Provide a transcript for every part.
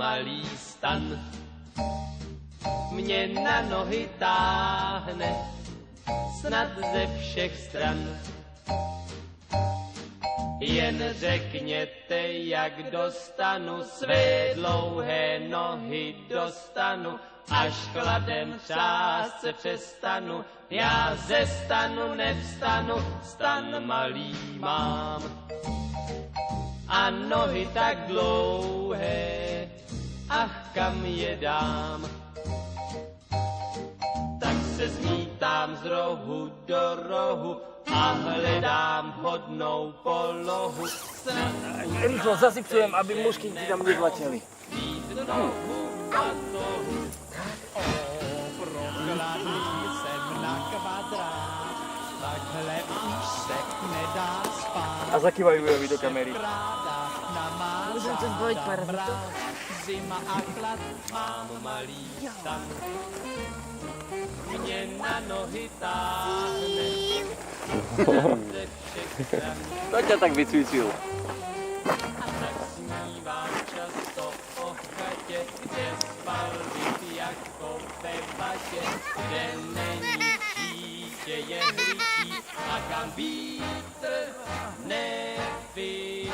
malý stan, mě na nohy táhne, snad ze všech stran. Jen řekněte, jak dostanu své dlouhé nohy dostanu, až chladem třást se přestanu, já ze stanu nevstanu, stan malý mám. A nohy tak dlouhé, ach kam je dám. Tak se zmítám z rohu do rohu a hledám vhodnou polohu. Rýchlo zasypcujem, aby mušky ti tam nevleteli. Prokladný jsem na kvadrát, takhle už se nedá spát. A zakývajú Jovi do kamery. Môžem to zbaviť pár minút? Zima a chlad, mám malý stan, mě na nohy táhne. Ze všech stran. To ťa tak vycvičil. A tak snívám často o chatě, kde spal bych jako ve vatě, kde není dítě jehličí a kam vítr nevyčí.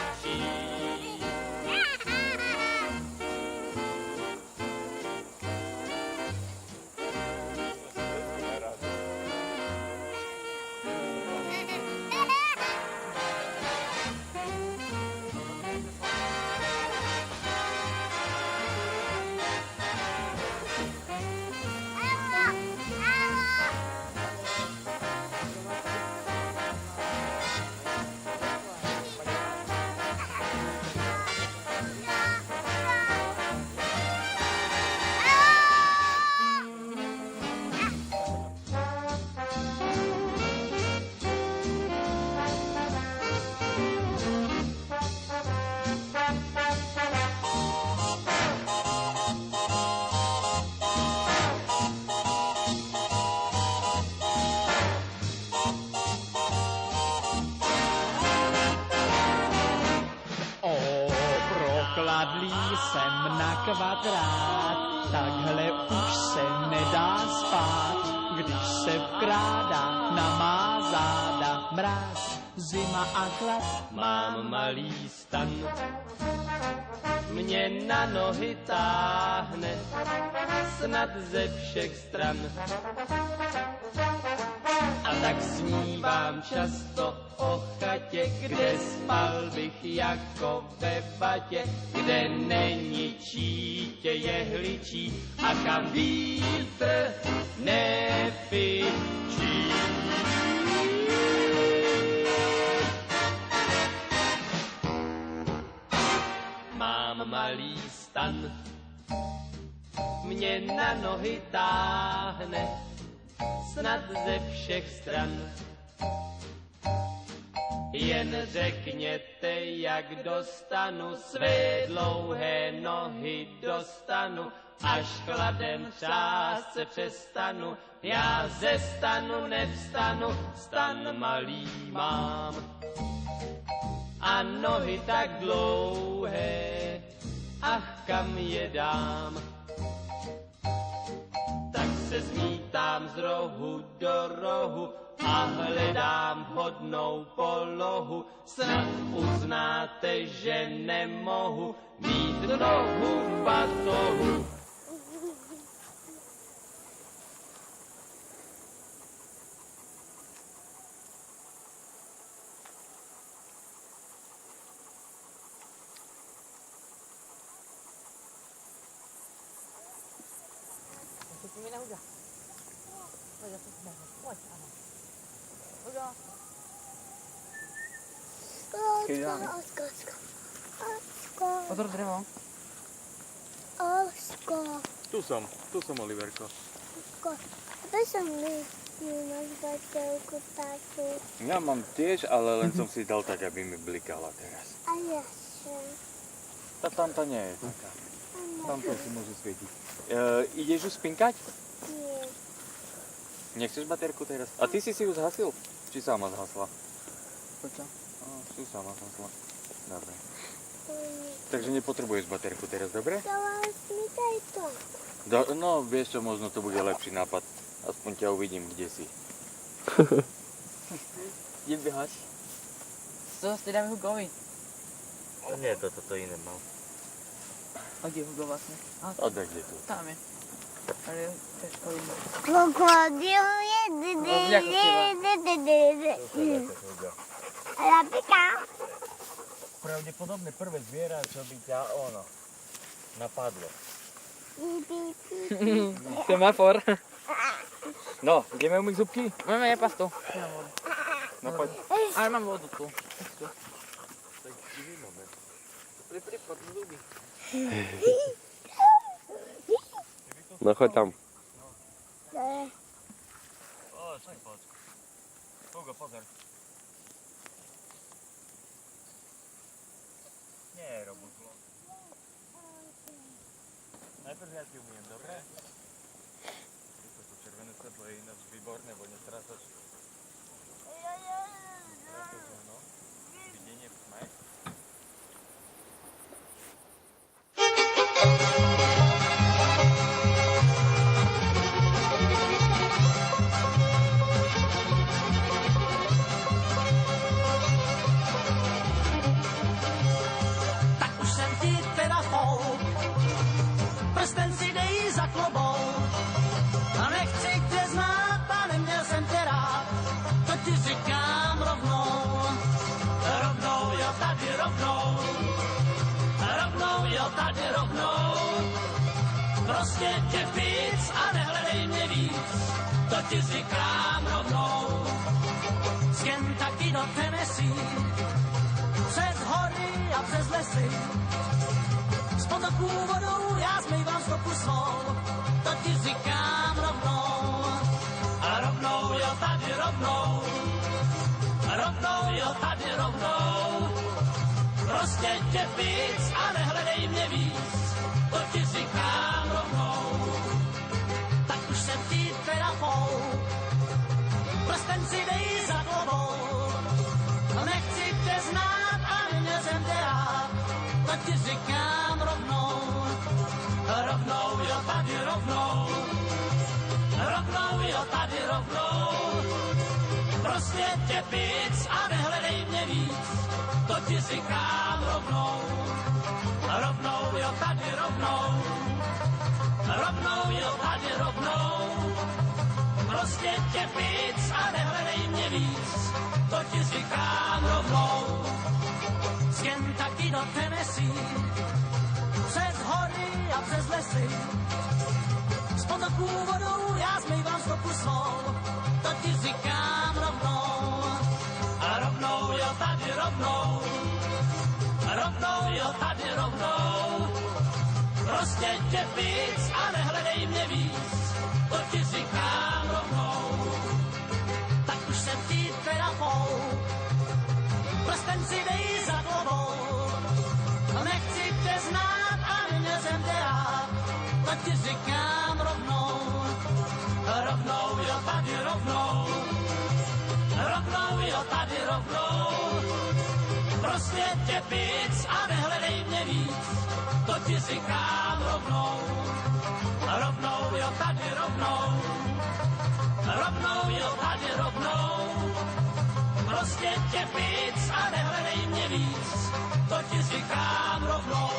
Kladlý jsem na kvadrát, takhle už se nedá spát, když se vkrádá na má záda mráz, zima a chlad. Mám malý stan, mě na nohy táhne, snad ze všech stran. A tak snívám často o chatě, kde spal bych jako ve vatě, kde není čítě jehličí a kam vítr nepičí. Mám malý stan, mě na nohy táhne, snad ze všech stran. Jen řekněte, jak dostanu své dlouhé nohy dostanu, až chladem třást se přestanu, já ze stanu nevstanu, stan malý mám. A nohy tak dlouhé, ach kam je dám. Tak se zmítám z rohu do rohu a hledám vhodnou polohu. Snad uznáte, že nemohu mít nohu v batohu. Otvor drevo. Tu som Oliverko. Aby som vypnul baterku tátu. Ja mám tiež, ale len som si dal tak, aby mi blikala teraz. A ja som. Tamta nie je taká. Tamto si môže svietiť. Ideš už spinkať? Nie. Nechceš baterku teraz? A ty si ju zhasil? Či sama zhasla? Počo? Si sama zhasla. Dobre. Takže nepotrebuješ baterku teraz, dobre? Dala mi daj to. No, vieš čo, možno to bude lepší nápad. Aspoň ťa uvidím, kde si. Kde běháš? Co zase dáme Hugovi? Nie, toto iné mal. A kde je Hugo vlastně? A tak kde tu? Tam je. Ale je těžko jiný. Krokodil je Lapika. Pravdepodobne prvé zviera, čo by ťa napadlo. Semafor. No, ideme umyť zubky? Máme je pastu. No poď. Ale mám vodu tu. Tak živý moment. Pripod zuby. No choď tam. Sem poď. Hugo, pozor. Nie, robuch. Najprv ja ti umiem, dobre? To červené svetlo je ináč výborné, bo nestrácaš. Videnie v tme. Tak už jsem ti teda fouk, prsten si dej za klobou. A nechci tě znát a neměl jsem tě rád, to ti říkám rovnou. Rovnou, jo, tady rovnou. Rovnou, jo, tady rovnou. Prostě tě víc a nehledej mě víc, to ti říkám rovnou. Z Kentucky do Tennessee, přes hory a přes lesy, s potoků vodou já zmývám stopu svou, to ti říkám rovnou. A rovnou, jo, tady rovnou. Rovnou, jo, tady rovnou. Prostě tě víc a nehledej mě víc, to ti říkám rovnou. Tak už jsem ti teda fouk, prsten si dej za hlavou. Nechci tě znát a neměl jsem tě rád, to ti říkám rovnou. Rovnou, jo, tady rovnou. Rovnou, jo, tady rovnou. Prostě tě víc a nehledej mě víc, to ti říkám rovnou. Rovnou, jo, tady rovnou. Rovnou, jo, tady rovnou. Prostě tě víc a nehledej mě víc, to ti říkám rovnou. Z Kentucky do Tennessee, přes hory a přes lesy, s potoků vodou já zmývám stopu svou, to ti říkám rovnou. A rovnou, jo, tady rovnou. Rovnou, jo, tady rovnou. Prostě tě víc a nehledej mě víc, to ti říkám rovnou. Tak už jsem ti teda fouk, prsten si dej za hlavou. Nechci tě znát a neměl jsem tě rád, to ti říkám rovnou. Rovnou, jo, tady rovnou. Rovnou, jo, tady rovnou. Prostě tě víc a nehledej mě víc, to ti říkám rovnou. Rovnou, jo, tady rovnou. Rovnou, jo, tady rovnou. Prostě tě víc a nehledej mě víc, to ti říkám rovnou.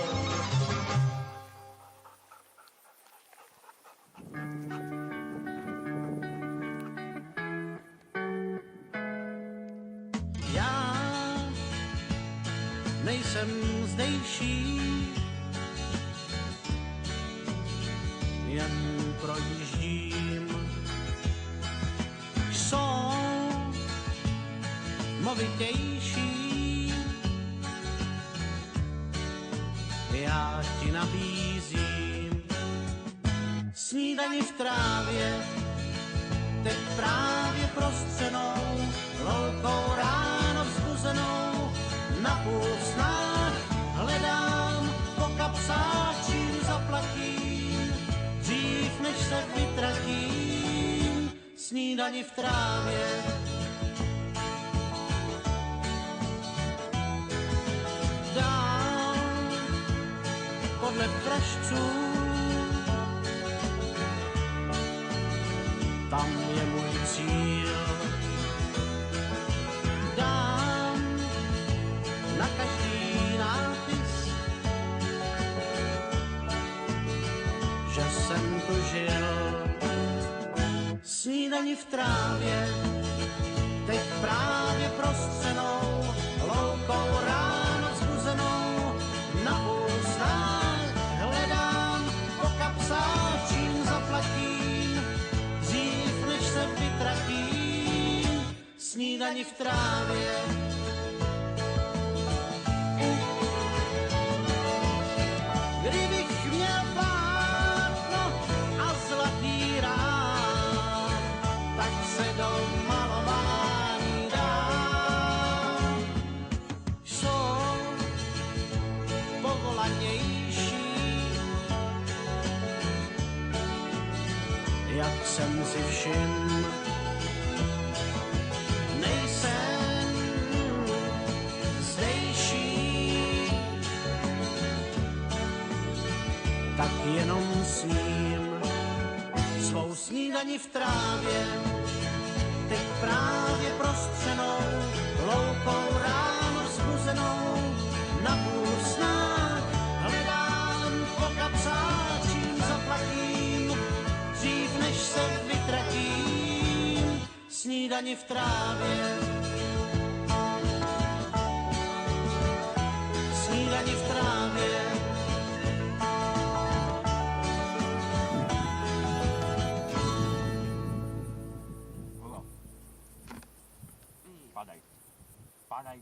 Já nejsem zdejší, jen projíždím. Jsou movitější, já ti nabízím snídani v trávě, teď právě prostřenou, lolkou ráno vzbuzenou, napůl v snách hledám po kapsách, čím zaplatím, dřív než se vytratím, snídani v trávě. Dál strážců. Tam je můj cíl. Dám na každý nápis, že jsem tu žil. Snídani v trávě, teď právě prostřenou, loukou ráno vzbuzenou, na ústách hledám po kapsách, čím zaplatím, dřív než se vytratím. Snídani v trávě. Kdybych měl plátno a zlatý rám, tak se do malování dám. Jsou povolanější, jak jsem si všiml. Nejsem zdejší, tak jenom sním svou snídani v trávě, teď právě prostřenou, loukou ráno vzbuzenou, na půl snách hledám po kapsách, čím zaplatím, dřív než se vytratím. Snídani v trávě, snídani v trávě. Hugo. Padaj. Padaj.